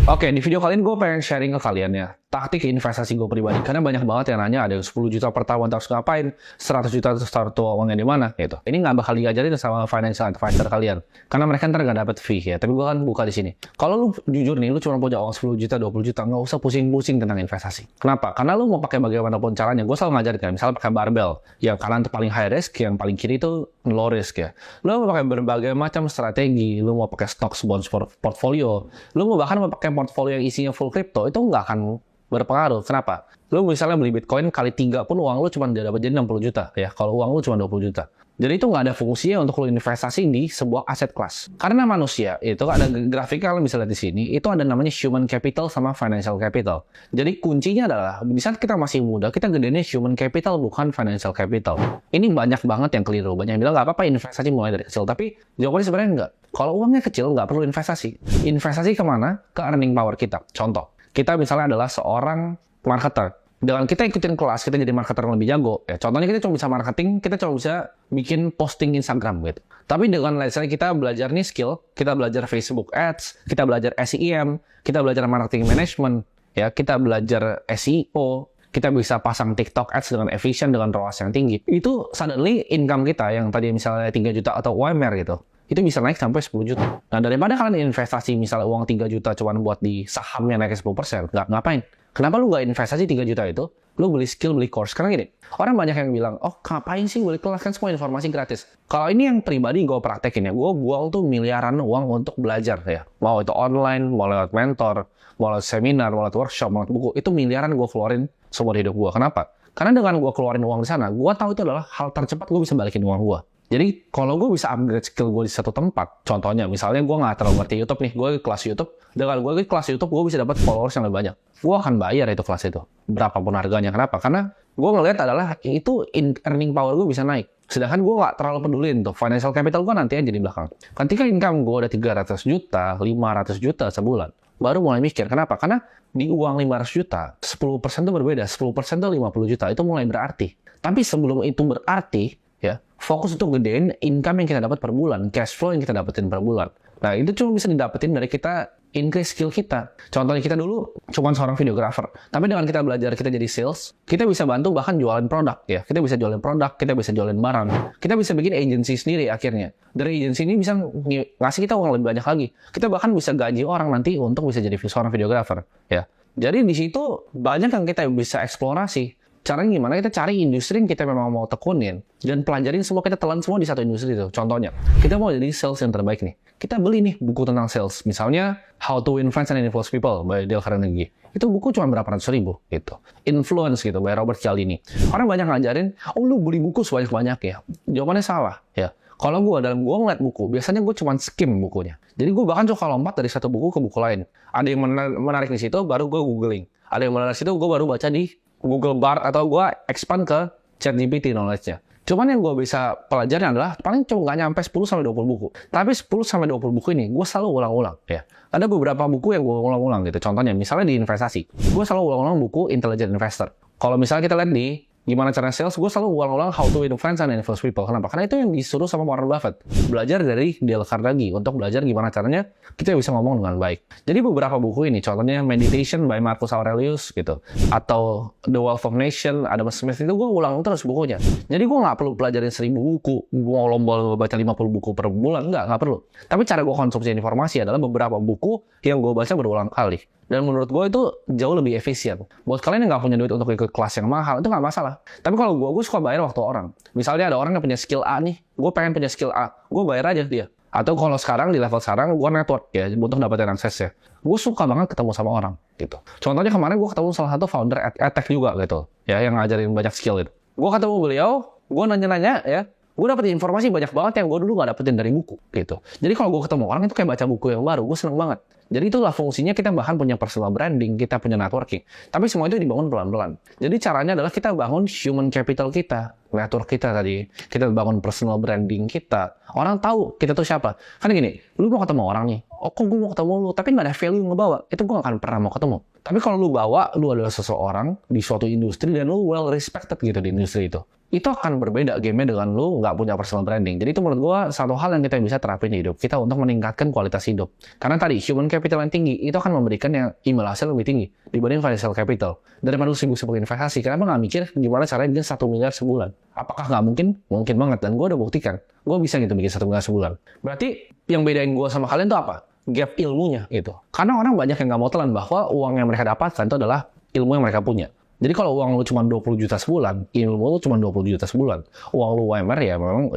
Oke, di video kali ini gue pengen sharing ke kalian ya, taktik investasi gue pribadi. Karena banyak banget yang nanya, ada yang 10 juta per tahun harus ngapain, 100 juta terus taruh uangnya di mana, gitu. Ini nggak bakal diajarin sama financial advisor kalian. Karena mereka ntar nggak dapet fee ya, tapi gue kan buka di sini. Kalau lu jujur nih, lu cuma punya uang 10 juta, 20 juta, nggak usah pusing-pusing tentang investasi. Kenapa? Karena lu mau pakai bagaimanapun caranya, gue selalu ngajarin kan, misalnya pakai barbell, yang kanan itu paling high risk, yang paling kiri itu low risk ya. Lu mau pakai berbagai macam strategi, lu mau pakai stocks, bonds, portfolio, lu mau bahkan mau pakai portfolio yang isinya full crypto, itu nggak akan berpengaruh. Kenapa? Lu misalnya beli Bitcoin kali 3 pun uang lu cuma dapat jadi 60 juta ya, kalau uang lu cuma 20 juta. Jadi itu nggak ada fungsinya untuk lu investasi di sebuah aset kelas. Karena manusia itu ada grafiknya, kalian bisa lihat di sini, itu ada namanya human capital sama financial capital. Jadi kuncinya adalah di saat kita masih muda, kita gedenya human capital bukan financial capital. Ini banyak banget yang keliru. Banyak yang bilang nggak apa-apa investasi mulai dari kecil, tapi jawabannya sebenarnya nggak. Kalau uangnya kecil nggak perlu investasi. Investasi kemana? Ke earning power kita. Contoh, kita misalnya adalah seorang marketer. Dengan kita ikutin kelas, kita jadi marketer yang lebih jago. Ya, contohnya kita cuma bisa marketing, kita cuma bisa bikin posting Instagram gitu. Tapi dengan misalnya kita belajar nih skill, kita belajar Facebook Ads, kita belajar SEM, kita belajar marketing management, ya, kita belajar SEO, kita bisa pasang TikTok Ads dengan efisien, dengan ROAS yang tinggi. Itu suddenly income kita yang tadi misalnya 3 juta atau UMR gitu, itu bisa naik sampai 10 juta. Nah, daripada kalian investasi misalnya uang 3 juta cuma buat di sahamnya naik 10%, ngapain? Kenapa lu nggak investasi 3 juta itu? Lu beli skill, beli course. Karena gini, orang banyak yang bilang, oh ngapain sih beli kelas, kan semua informasi gratis. Kalau ini yang pribadi gue praktekin ya, gue buang tuh miliaran uang untuk belajar ya. Mau itu online, mau lewat mentor, mau lewat seminar, mau lewat workshop, mau lewat buku. Itu miliaran gue keluarin seumur hidup gue. Kenapa? Karena dengan gue keluarin uang di sana, gue tahu itu adalah hal tercepat gue bisa balikin uang gue. Jadi kalau gue bisa upgrade skill gue di satu tempat, contohnya misalnya gue nggak terlalu ngerti YouTube nih, gue kelas YouTube, dengan gue ke kelas YouTube gue bisa dapat followers yang lebih banyak. Gue akan bayar itu kelas itu, berapapun harganya. Kenapa? Karena gue ngelihat adalah itu earning power gue bisa naik. Sedangkan gue nggak terlalu pedulin tuh financial capital gue nanti aja di belakang. Ketika income gue udah 300 juta, 500 juta sebulan, baru mulai mikir. Kenapa? Karena di uang 500 juta, 10% itu berbeda, 10% itu 50 juta, itu mulai berarti. Tapi sebelum itu berarti, ya, fokus untuk gedein income yang kita dapat per bulan, cash flow yang kita dapetin per bulan. Nah, itu cuma bisa didapetin dari kita increase skill kita. Contohnya kita dulu cuma seorang videographer, tapi dengan kita belajar, kita jadi sales, kita bisa bantu bahkan jualan produk ya. Kita bisa jualan produk, kita bisa jualan barang, kita bisa bikin agency sendiri akhirnya. Dari agency ini bisa ngasih kita uang lebih banyak lagi. Kita bahkan bisa gaji orang nanti untuk bisa jadi seorang videographer ya. Jadi di situ banyak yang kita bisa eksplorasi. Caranya gimana? Kita cari industri yang kita memang mau tekunin dan pelajarin semua, kita telan semua di satu industri itu. Contohnya, kita mau jadi sales yang terbaik nih. Kita beli nih buku tentang sales. Misalnya, How to Win Friends and Influence People by Dale Carnegie. Itu buku cuma berapa ratus ribu gitu. Influence gitu by Robert Cialdini. Orang banyak ngajarin, oh lu beli buku sebanyak-banyak ya. Jawabannya salah ya. Kalau gue ngeliat buku, biasanya gue cuma skim bukunya. Jadi gue bahkan suka lompat dari satu buku ke buku lain. Ada yang menarik di situ, baru gue googling. Ada yang menarik di situ, gue baru baca di Google Bar atau gue expand ke ChatGPT knowledge-nya. Cuman yang gue bisa pelajarin adalah paling cuma nggak nyampe 10-20 buku. Tapi 10-20 buku ini gue selalu ulang-ulang ya. Ada beberapa buku yang gue ulang-ulang gitu. Contohnya misalnya di investasi, gue selalu ulang-ulang buku Intelligent Investor. Kalau misalnya kita lihat di gimana cara sales, gue selalu ulang-ulang How to Win Friends and Influence People. Kenapa? Karena itu yang disuruh sama Warren Buffett. Belajar dari Dale Carnegie untuk belajar gimana caranya kita bisa ngomong dengan baik. Jadi beberapa buku ini, contohnya Meditation by Marcus Aurelius gitu, atau The Wealth of Nations, Adam Smith, itu gue ulang terus bukunya. Jadi gue nggak perlu pelajarin 1000 buku, gue mau lomba baca 50 buku per bulan, nggak perlu. Tapi cara gue konsumsi informasi adalah beberapa buku yang gue baca berulang kali. Dan menurut gue itu jauh lebih efisien. Buat kalian yang nggak punya duit untuk ikut kelas yang mahal, itu nggak masalah. Tapi kalau gue suka bayar waktu orang. Misalnya ada orang yang punya skill A nih, gue pengen punya skill A, gue bayar aja dia. Atau kalau sekarang, di level sekarang, gue network ya, untuk dapetin aksesnya. Gue suka banget ketemu sama orang, gitu. Contohnya kemarin gue ketemu salah satu founder EdTech juga, gitu. Ya, yang ngajarin banyak skill itu. Gue ketemu beliau, gue nanya-nanya, ya. Gue dapetin informasi banyak banget yang gue dulu gak dapetin dari buku, gitu. Jadi kalau gue ketemu orang itu kayak baca buku yang baru, gue seneng banget. Jadi itulah fungsinya kita bahkan punya personal branding, kita punya networking. Tapi semua itu dibangun pelan-pelan. Jadi caranya adalah kita bangun human capital kita, network kita tadi. Kita bangun personal branding kita. Orang tahu kita tuh siapa. Kan gini, lu mau ketemu orang nih, oh kok gue mau ketemu lu, tapi nggak ada value yang ngebawa, itu gue nggak akan pernah mau ketemu. Tapi kalau lu bawa, lu adalah seseorang di suatu industri dan lu well respected gitu di industri itu akan berbeda game-nya dengan lu nggak punya personal branding. Jadi itu menurut gue satu hal yang kita bisa terapin di hidup kita untuk meningkatkan kualitas hidup. Karena tadi human capital yang tinggi itu akan memberikan yang email hasil lebih tinggi dibanding financial capital. Daripada lu sibuk-sibuk investasi, kenapa nggak mikir gimana caranya bikin 1 miliar sebulan? Apakah nggak mungkin? Mungkin banget, dan gue udah buktikan. Gue bisa gitu bikin 1 miliar sebulan. Berarti yang bedain gue sama kalian tuh apa? Gap ilmunya gitu. Karena orang banyak yang nggak mau telan bahwa uang yang mereka dapatkan itu adalah ilmu yang mereka punya. Jadi kalau uang lu cuma 20 juta sebulan, ilmu lu cuma 20 juta sebulan. Uang lu UMR ya memang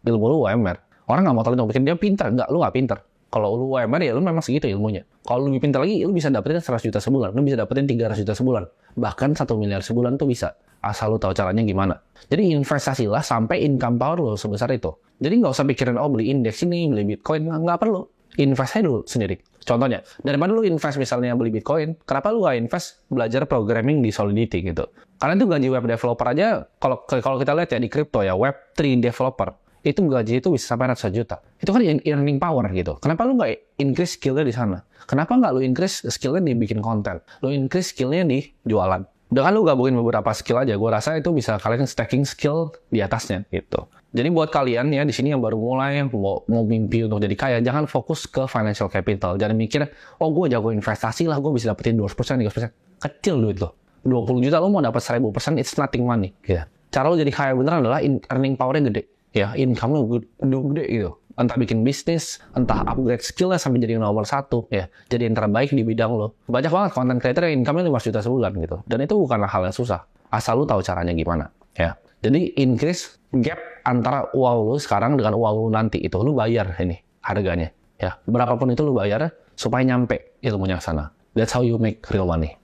ilmu lu UMR. Orang nggak mau telan dong, pikir dia pintar. Enggak, lu nggak pintar. Kalau lu UMR ya lu memang segitu ilmunya. Kalau lu lebih pintar lagi, lu bisa dapetin 100 juta sebulan. Lu bisa dapetin 300 juta sebulan. Bahkan 1 miliar sebulan tuh bisa. Asal lu tahu caranya gimana. Jadi investasilah sampai income power lu sebesar itu. Jadi nggak usah pikirin, oh beli indeks ini, beli Bitcoin. Nggak perlu. Invest aja dulu sendiri. Contohnya, daripada lu invest misalnya beli Bitcoin, kenapa lu nggak invest belajar programming di Solidity gitu? Karena itu gaji web developer aja, kalau kita lihat ya di crypto ya, Web3 developer, itu gaji itu bisa sampai ratusan juta. Itu kan earning power gitu. Kenapa lu nggak increase skillnya di sana? Kenapa nggak lu increase skillnya di bikin konten? Lu increase skillnya di jualan. Dengan lu gabungin beberapa skill aja, gue rasa itu bisa kalian stacking skill di atasnya gitu. Jadi buat kalian ya di sini yang baru mulai, yang mau mimpi untuk jadi kaya, jangan fokus ke financial capital. Jangan mikir, oh gue jago investasi lah, gue bisa dapetin 2%, 3%. Kecil duit lo. 20 juta lo mau dapat 1000%, it's nothing money. Gitu. Cara lo jadi kaya beneran adalah earning power-nya gede. Ya, income lo gede gitu. Entah bikin bisnis, entah upgrade skill-nya sampai jadi nomor 1. Ya, jadi yang terbaik di bidang lo. Banyak banget content creator yang income-nya 5 juta sebulan gitu. Dan itu bukanlah hal yang susah. Asal lo tahu caranya gimana. Ya. Jadi increase gap antara uang lu sekarang dengan uang lu nanti itu lu bayar ini harganya ya berapapun itu lu bayar supaya nyampe ilmunya ke sana. That's how you make real money.